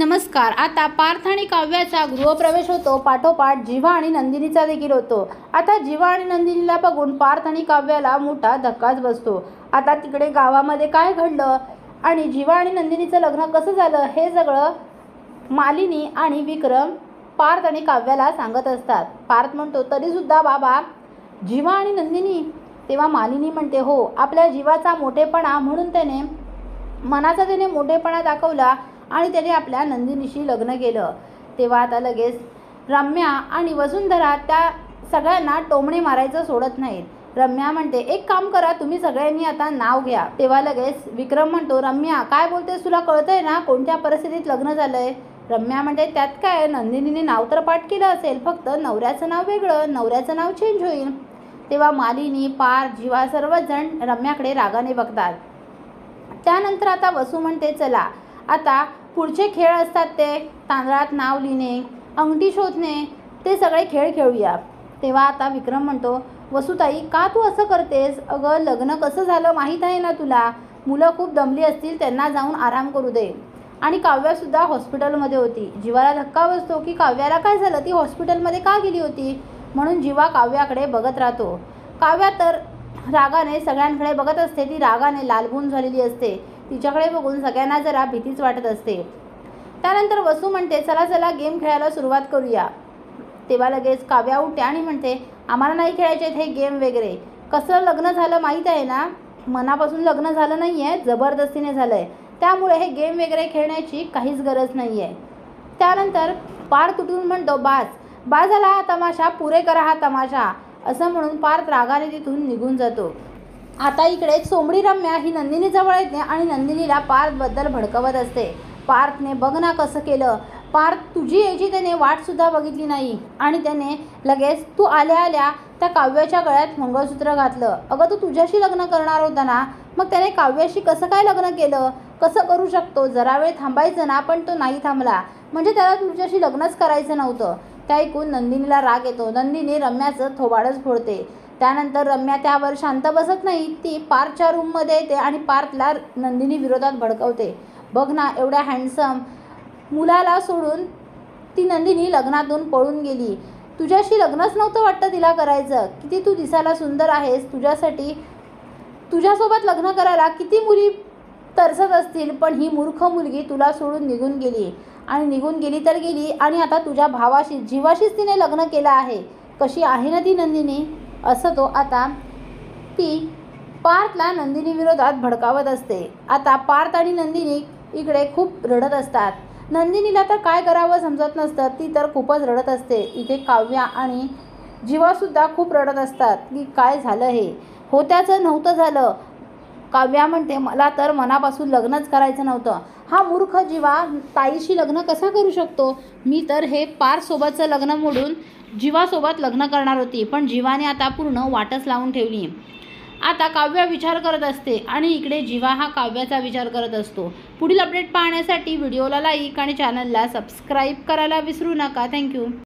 नमस्कार। आता पार्थ आणि काव्याचा गृहप्रवेश होतो, पाठोपाठ जीवा आणि नंदिनीचा देखील होतो। आता जीवा आणि नंदिनीला बघून पार्थ आणि काव्याला मोठा धक्काच बसतो। आता तिकडे गावामध्ये काय घडलं आणि जीवा आणि नंदिनीचं लग्न कसं झालं हे सगळं मालिनी आणि विक्रम पार्थ आणि काव्याला सांगत असतात। पार्थ म्हणतो, तरीसुद्धा बाबा जीवा आणि नंदिनी? तेव्हा मालिनी म्हणते, हो, आपल्या जीवाचा मोठेपणा म्हणून त्याने मोठेपणा दाखवला आणि त्याने आपल्या नंदिनीशी लग्न केलं। तेव्हा आता लगेच रम्या आणि वसुंधरा त्या सगळ्यांना टोमणे मारायचं सोडत नाहीत। रम्या म्हणते, एक काम करा, तुम्ही सगळ्यांनी आता नाव घ्या। तेव्हा लगेच विक्रम म्हणतो, रम्या काय बोलतेस, तुला कळतंय ना कोणत्या परिस्थितीत लग्न झालंय? रम्या म्हणते, त्यात काय, नंदिनीने नाव तर पाठ केलं असेल, फक्त नवऱ्याचं नाव वेगळं, नवऱ्याचं नाव चेंज होईल। तेव्हा मालिनी, पार्थ, जीवा सर्वच जण रम्याकडे रागाने बघतात। त्यानंतर आता वसू म्हणते, चला आता पुढचे खेळ असतात ते तांदळात नाव लिहिणे, अंगठी शोधणे, ते सगळे खेळ खेळूया। तेव्हा आता विक्रम म्हणतो, वसुताई का तू असं करतेस? अगं लग्न कसं झालं माहीत आहे ना तुला, मुलं खूप दमली असतील, त्यांना जाऊन आराम करू दे। आणि काव्यासुद्धा हॉस्पिटलमध्ये होती। जीवाला धक्का बसतो की काव्याला काय झालं, ती हॉस्पिटलमध्ये का गेली होती? म्हणून जीवा काव्याकडे बघत राहतो। काव्या तर रागाने सगळ्यांकडे बघत असते, ती रागाने लालबुंद झालेली असते। तिच्याकडे बघून सगळ्यांना जरा भीतीच वाटत असते। त्यानंतर वसू म्हणते, चला चला गेम खेळायला सुरुवात करूया। तेव्हा लगेच काव्या उठते आणि म्हणते, आम्हाला नाही खेळायचे हे गेम वगैरे। कसं लग्न झालं माहीत आहे ना, मनापासून लग्न झालं नाही आहे, जबरदस्तीने झालं आहे, त्यामुळे हे गेम वगैरे खेळण्याची काहीच गरज नाही आहे। त्यानंतर पार्थ उठून म्हणतो, बाज झाला हा तमाशा, पुरे करा हा तमाशा, असं म्हणून पार्थ रागाने तिथून निघून जातो। आता इकडे चोमडी रम्या ही नंदिनी जवळ येते आणि नंदिनीला पार्थबद्दल भडकवत असते। पार्थने बघ ना कसं केलं, पार्थ तुझी याची त्याने वाटसुद्धा बघितली नाही आणि त्याने लगेच तू आल्या आल्या त्या काव्याच्या गळ्यात मंगळसूत्र घातलं। अगं तू तुझ्याशी लग्न करणार होता ना, मग त्याने काव्याशी कसं काय लग्न केलं? कसं करू शकतो? जरा वेळ थांबायचं ना, पण तो नाही थांबला, म्हणजे त्याला तुझ्याशी लग्नच करायचं नव्हतं। त्या ऐकून नंदिनीला राग येतो। नंदिनी रम्याचं थोबाडच फोडते। त्यानंतर रम्या त्यावर शांत बसत नाही, ती पार्थच्या रूममध्ये येते आणि पार्थला नंदिनी विरोधात भडकवते। बघ ना, एवढ्या हँडसम मुलाला सोडून ती नंदिनी लग्नातून पळून गेली, तुझ्याशी लग्नच नव्हतं वाटतं तिला करायचं, किती तू दिसायला सुंदर आहेस, तुझ्यासोबत लग्न करायला किती मुली तरसत असतील, पण ही मूर्ख मुलगी तुला सोडून निघून गेली आणि निघून गेली तर गेली आणि आता तुझ्या भावाशी जीवाशीच तिने लग्न केलं आहे। कशी आहे ना ती नंदिनी, असं तो आता ती पार्थला नंदिनी विरोधात भडकावत असते। आता पार्थ आणि नंदिनी इकडे खूप रडत असतात। नंदिनीला तर काय करावं समजत नसतं, ती तर खूपच रडत असते। इथे काव्या आणि जीवासुद्धा खूप रडत असतात की काय झालं, हे होत्याचं नव्हतं झालं। काव्या म्हणते, मला तर मनापासून लग्नच करायचं नव्हतं, हा मूर्ख जीवा ताईशी लग्न कसा करू शकतो? मी तर हे पार्थसोबतचं लग्न मोडून जीवासोबत लग्न करणार होती, पण जीवाने आता पूर्ण वाटच लावून ठेवली। आता काव्या विचार करत असते आणि इकडे जीवा हा काव्याचा विचार करत असतो। पुढील अपडेट पाहण्यासाठी व्हिडिओला लाईक आणि चॅनलला सबस्क्राईब करायला विसरू नका। थँक्यू।